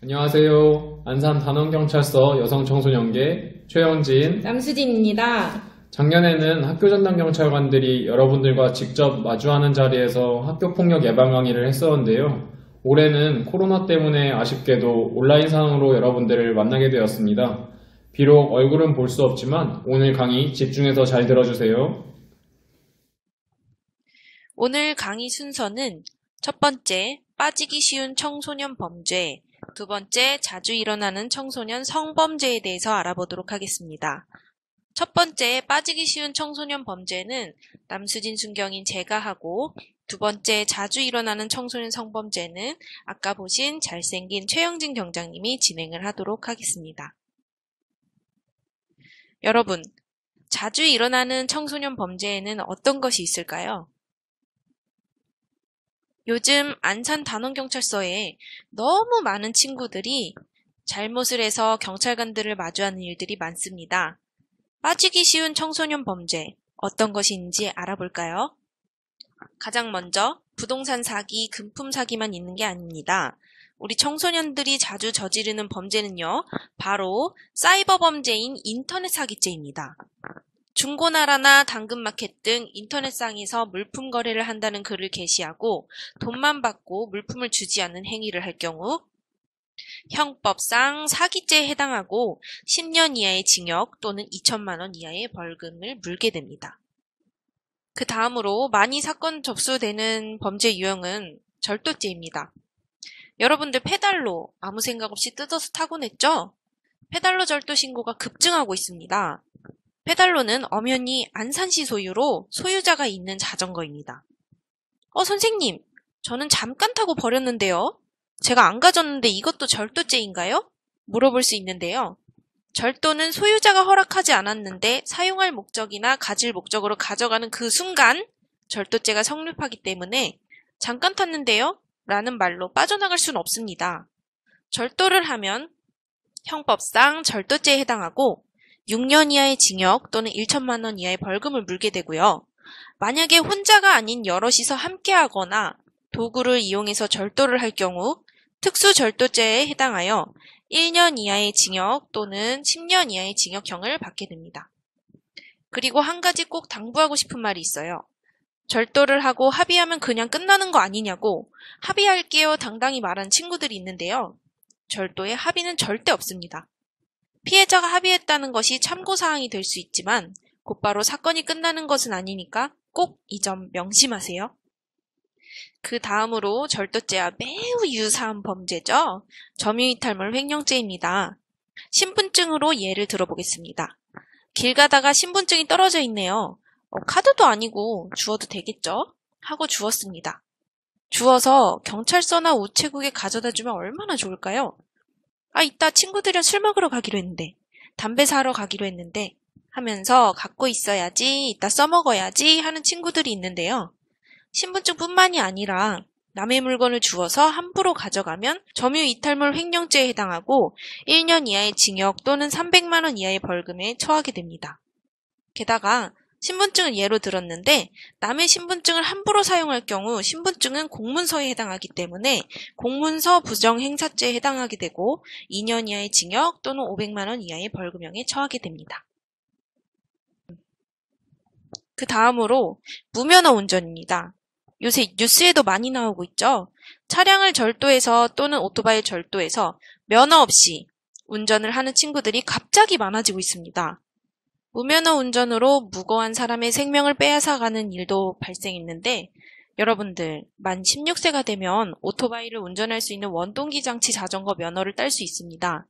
안녕하세요. 안산 단원경찰서 여성청소년계 최영진. 남수진입니다. 작년에는 학교전담 경찰관들이 여러분들과 직접 마주하는 자리에서 학교폭력 예방 강의를 했었는데요. 올해는 코로나 때문에 아쉽게도 온라인상으로 여러분들을 만나게 되었습니다. 비록 얼굴은 볼 수 없지만 오늘 강의 집중해서 잘 들어주세요. 오늘 강의 순서는 첫 번째, 빠지기 쉬운 청소년 범죄, 두 번째, 자주 일어나는 청소년 성범죄에 대해서 알아보도록 하겠습니다. 첫 번째, 빠지기 쉬운 청소년 범죄는 남수진 순경인 제가 하고, 두 번째, 자주 일어나는 청소년 성범죄는 아까 보신 잘생긴 최영진 경장님이 진행을 하도록 하겠습니다. 여러분, 자주 일어나는 청소년 범죄에는 어떤 것이 있을까요? 요즘 안산 단원경찰서에 너무 많은 친구들이 잘못을 해서 경찰관들을 마주하는 일들이 많습니다. 빠지기 쉬운 청소년 범죄, 어떤 것인지 알아볼까요? 가장 먼저 부동산 사기, 금품 사기만 있는 게 아닙니다. 우리 청소년들이 자주 저지르는 범죄는요, 바로 사이버 범죄인 인터넷 사기죄입니다. 중고나라나 당근마켓 등 인터넷상에서 물품 거래를 한다는 글을 게시하고 돈만 받고 물품을 주지 않는 행위를 할 경우 형법상 사기죄에 해당하고 10년 이하의 징역 또는 2천만 원 이하의 벌금을 물게 됩니다. 그 다음으로 많이 사건 접수되는 범죄 유형은 절도죄입니다. 여러분들 페달로 아무 생각 없이 뜯어서 타고 냈죠? 페달로 절도 신고가 급증하고 있습니다. 페달로는 엄연히 안산시 소유로 소유자가 있는 자전거입니다. 선생님, 저는 잠깐 타고 버렸는데요. 제가 안 가졌는데 이것도 절도죄인가요? 물어볼 수 있는데요. 절도는 소유자가 허락하지 않았는데 사용할 목적이나 가질 목적으로 가져가는 그 순간 절도죄가 성립하기 때문에 잠깐 탔는데요? 라는 말로 빠져나갈 수는 없습니다. 절도를 하면 형법상 절도죄에 해당하고 6년 이하의 징역 또는 1천만 원 이하의 벌금을 물게 되고요. 만약에 혼자가 아닌 여럿이서 함께하거나 도구를 이용해서 절도를 할 경우 특수절도죄에 해당하여 1년 이하의 징역 또는 10년 이하의 징역형을 받게 됩니다. 그리고 한 가지 꼭 당부하고 싶은 말이 있어요. 절도를 하고 합의하면 그냥 끝나는 거 아니냐고 합의할게요 당당히 말한 친구들이 있는데요. 절도에 합의는 절대 없습니다. 피해자가 합의했다는 것이 참고사항이 될 수 있지만 곧바로 사건이 끝나는 것은 아니니까 꼭 이 점 명심하세요. 그 다음으로 절도죄와 매우 유사한 범죄죠. 점유이탈물 횡령죄입니다. 신분증으로 예를 들어보겠습니다. 길 가다가 신분증이 떨어져 있네요. 카드도 아니고 주워도 되겠죠? 하고 주웠습니다. 주워서 경찰서나 우체국에 가져다 주면 얼마나 좋을까요? 이따 친구들이랑 술 먹으러 가기로 했는데, 담배 사러 가기로 했는데 하면서 갖고 있어야지, 이따 써먹어야지 하는 친구들이 있는데요. 신분증뿐만이 아니라 남의 물건을 주워서 함부로 가져가면 점유이탈물 횡령죄에 해당하고 1년 이하의 징역 또는 300만 원 이하의 벌금에 처하게 됩니다. 게다가 신분증을 예로 들었는데 남의 신분증을 함부로 사용할 경우 신분증은 공문서에 해당하기 때문에 공문서 부정행사죄에 해당하게 되고 2년 이하의 징역 또는 500만 원 이하의 벌금형에 처하게 됩니다. 그 다음으로 무면허 운전입니다. 요새 뉴스에도 많이 나오고 있죠. 차량을 절도해서 또는 오토바이를 절도해서 면허 없이 운전을 하는 친구들이 갑자기 많아지고 있습니다. 무면허 운전으로 무고한 사람의 생명을 빼앗아가는 일도 발생했는데 여러분들 만 16세가 되면 오토바이를 운전할 수 있는 원동기 장치 자전거 면허를 딸 수 있습니다.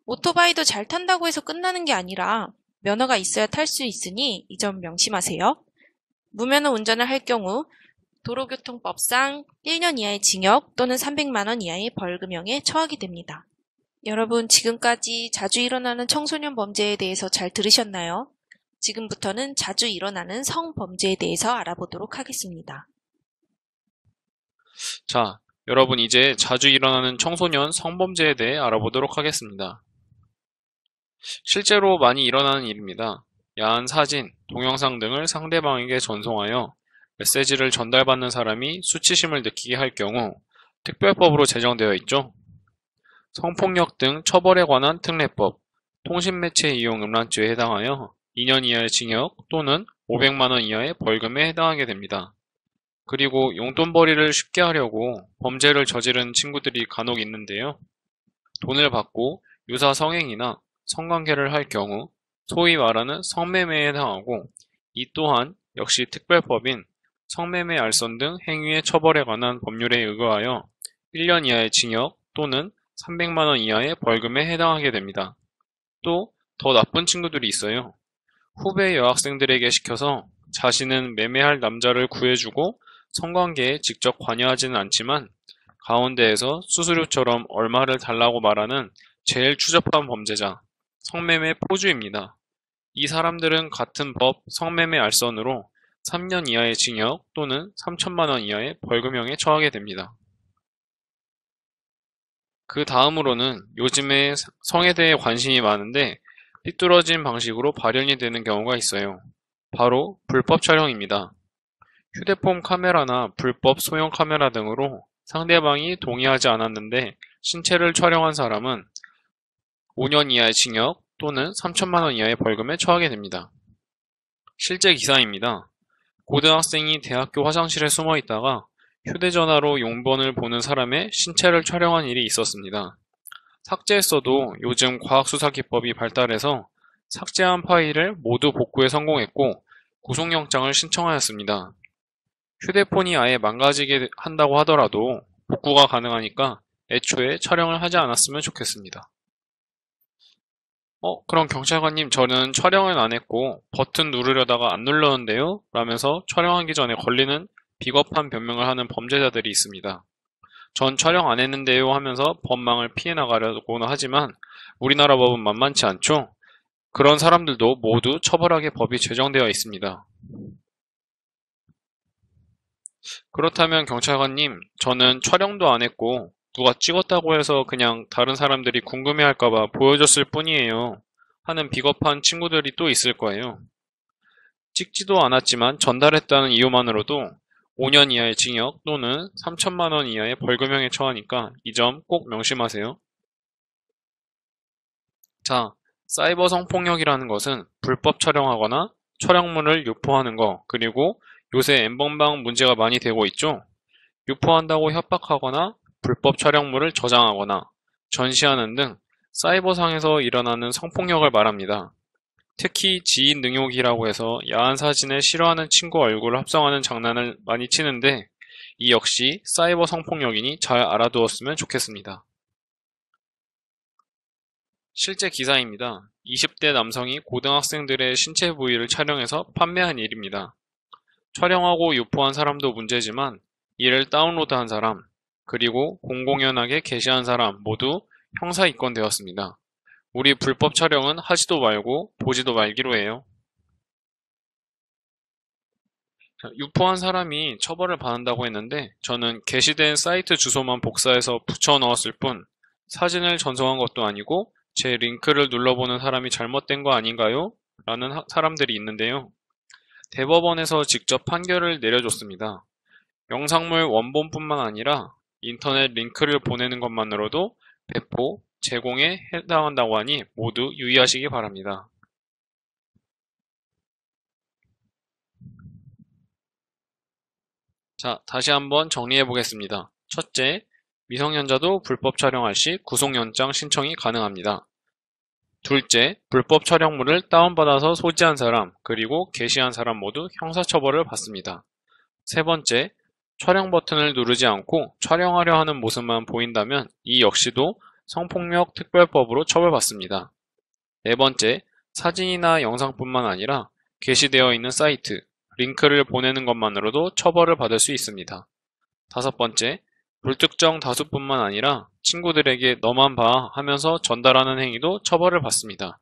오토바이도 잘 탄다고 해서 끝나는 게 아니라 면허가 있어야 탈 수 있으니 이 점 명심하세요. 무면허 운전을 할 경우 도로교통법상 1년 이하의 징역 또는 300만 원 이하의 벌금형에 처하게 됩니다. 여러분 지금까지 자주 일어나는 청소년 범죄에 대해서 잘 들으셨나요? 지금부터는 자주 일어나는 성범죄에 대해서 알아보도록 하겠습니다. 자, 여러분 이제 자주 일어나는 청소년 성범죄에 대해 알아보도록 하겠습니다. 실제로 많이 일어나는 일입니다. 야한 사진, 동영상 등을 상대방에게 전송하여 메시지를 전달받는 사람이 수치심을 느끼게 할 경우 특별법으로 제정되어 있죠. 성폭력 등 처벌에 관한 특례법, 통신매체 이용 음란죄에 해당하여 2년 이하의 징역 또는 500만 원 이하의 벌금에 해당하게 됩니다. 그리고 용돈벌이를 쉽게 하려고 범죄를 저지른 친구들이 간혹 있는데요. 돈을 받고 유사 성행위나 성관계를 할 경우 소위 말하는 성매매에 해당하고, 이 또한 역시 특별법인 성매매 알선 등 행위의 처벌에 관한 법률에 의거하여 1년 이하의 징역 또는 300만 원 이하의 벌금에 해당하게 됩니다. 또 더 나쁜 친구들이 있어요. 후배 여학생들에게 시켜서 자신은 매매할 남자를 구해주고 성관계에 직접 관여하지는 않지만 가운데에서 수수료처럼 얼마를 달라고 말하는 제일 추접한 범죄자, 성매매 포주입니다. 이 사람들은 같은 법 성매매 알선으로 3년 이하의 징역 또는 3천만 원 이하의 벌금형에 처하게 됩니다. 그 다음으로는 요즘에 성에 대해 관심이 많은데 삐뚤어진 방식으로 발현이 되는 경우가 있어요. 바로 불법 촬영입니다. 휴대폰 카메라나 불법 소형 카메라 등으로 상대방이 동의하지 않았는데 신체를 촬영한 사람은 5년 이하의 징역 또는 3천만 원 이하의 벌금에 처하게 됩니다. 실제 기사입니다. 고등학생이 대학교 화장실에 숨어 있다가 휴대전화로 용변을 보는 사람의 신체를 촬영한 일이 있었습니다. 삭제했어도 요즘 과학수사기법이 발달해서 삭제한 파일을 모두 복구에 성공했고 구속영장을 신청하였습니다. 휴대폰이 아예 망가지게 한다고 하더라도 복구가 가능하니까 애초에 촬영을 하지 않았으면 좋겠습니다. 그럼 경찰관님, 저는 촬영은 안 했고 버튼 누르려다가 안 눌렀는데요? 라면서 촬영하기 전에 걸리는 비겁한 변명을 하는 범죄자들이 있습니다. 전 촬영 안 했는데요 하면서 법망을 피해 나가려고는 하지만 우리나라 법은 만만치 않죠? 그런 사람들도 모두 처벌하게 법이 제정되어 있습니다. 그렇다면 경찰관님, 저는 촬영도 안 했고 누가 찍었다고 해서 그냥 다른 사람들이 궁금해할까봐 보여줬을 뿐이에요 하는 비겁한 친구들이 또 있을 거예요. 찍지도 않았지만 전달했다는 이유만으로도 5년 이하의 징역 또는 3천만 원 이하의 벌금형에 처하니까 이 점 꼭 명심하세요. 자, 사이버 성폭력이라는 것은 불법 촬영하거나 촬영물을 유포하는 것, 그리고 요새 엠번방 문제가 많이 되고 있죠. 유포한다고 협박하거나 불법 촬영물을 저장하거나 전시하는 등 사이버상에서 일어나는 성폭력을 말합니다. 특히 지인 능욕이라고 해서 야한 사진에 싫어하는 친구 얼굴을 합성하는 장난을 많이 치는데 이 역시 사이버 성폭력이니 잘 알아두었으면 좋겠습니다. 실제 기사입니다. 20대 남성이 고등학생들의 신체 부위를 촬영해서 판매한 일입니다. 촬영하고 유포한 사람도 문제지만 이를 다운로드한 사람, 그리고 공공연하게 게시한 사람 모두 형사 입건되었습니다. 우리 불법 촬영은 하지도 말고 보지도 말기로 해요. 유포한 사람이 처벌을 받는다고 했는데 저는 게시된 사이트 주소만 복사해서 붙여 넣었을 뿐 사진을 전송한 것도 아니고 제 링크를 눌러보는 사람이 잘못된 거 아닌가요? 라는 사람들이 있는데요. 대법원에서 직접 판결을 내려줬습니다. 영상물 원본뿐만 아니라 인터넷 링크를 보내는 것만으로도 배포, 제공에 해당한다고 하니 모두 유의하시기 바랍니다. 자, 다시 한번 정리해 보겠습니다. 첫째, 미성년자도 불법 촬영할 시 구속영장 신청이 가능합니다. 둘째, 불법 촬영물을 다운받아서 소지한 사람, 그리고 게시한 사람 모두 형사처벌을 받습니다. 세 번째, 촬영 버튼을 누르지 않고 촬영하려 하는 모습만 보인다면 이 역시도 성폭력 특별법으로 처벌받습니다. 네 번째, 사진이나 영상뿐만 아니라 게시되어 있는 사이트, 링크를 보내는 것만으로도 처벌을 받을 수 있습니다. 다섯 번째, 불특정 다수뿐만 아니라 친구들에게 너만 봐 하면서 전달하는 행위도 처벌을 받습니다.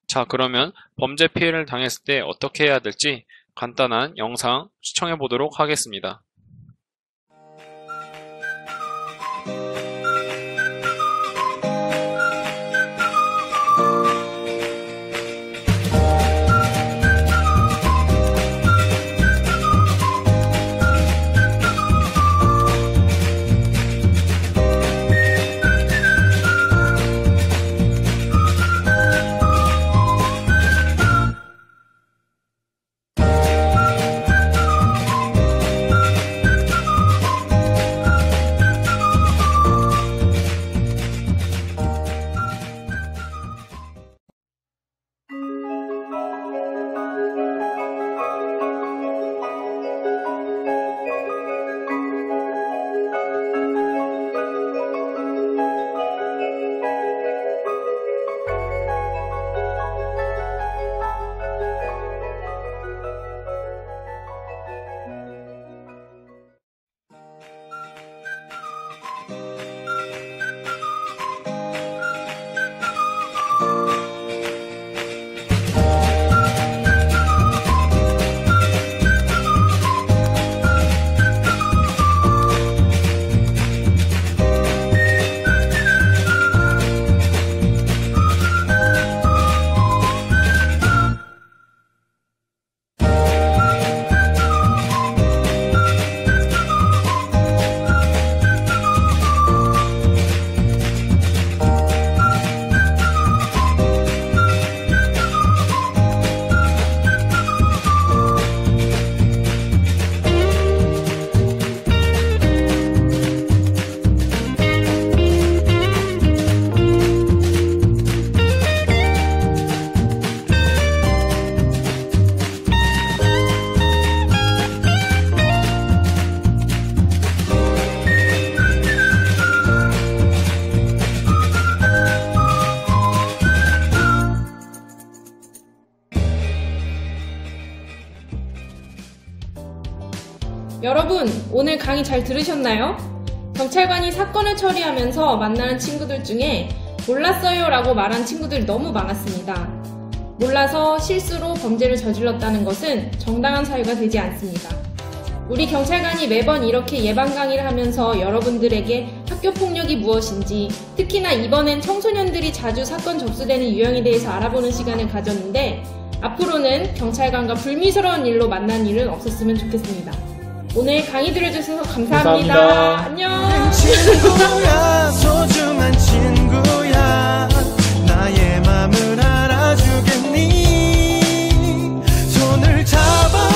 자, 그러면 범죄 피해를 당했을 때 어떻게 해야 될지 간단한 영상 시청해 보도록 하겠습니다. 여러분, 오늘 강의 잘 들으셨나요? 경찰관이 사건을 처리하면서 만나는 친구들 중에 몰랐어요 라고 말한 친구들이 너무 많았습니다. 몰라서 실수로 범죄를 저질렀다는 것은 정당한 사유가 되지 않습니다. 우리 경찰관이 매번 이렇게 예방 강의를 하면서 여러분들에게 학교폭력이 무엇인지, 특히나 이번엔 청소년들이 자주 사건 접수되는 유형에 대해서 알아보는 시간을 가졌는데, 앞으로는 경찰관과 불미스러운 일로 만난 일은 없었으면 좋겠습니다. 오늘 강의 들어주셔서 감사합니다. 감사합니다. 안녕. 친구야, 소중한 친구야, 나의 맘을 알아주겠니? 손을 잡아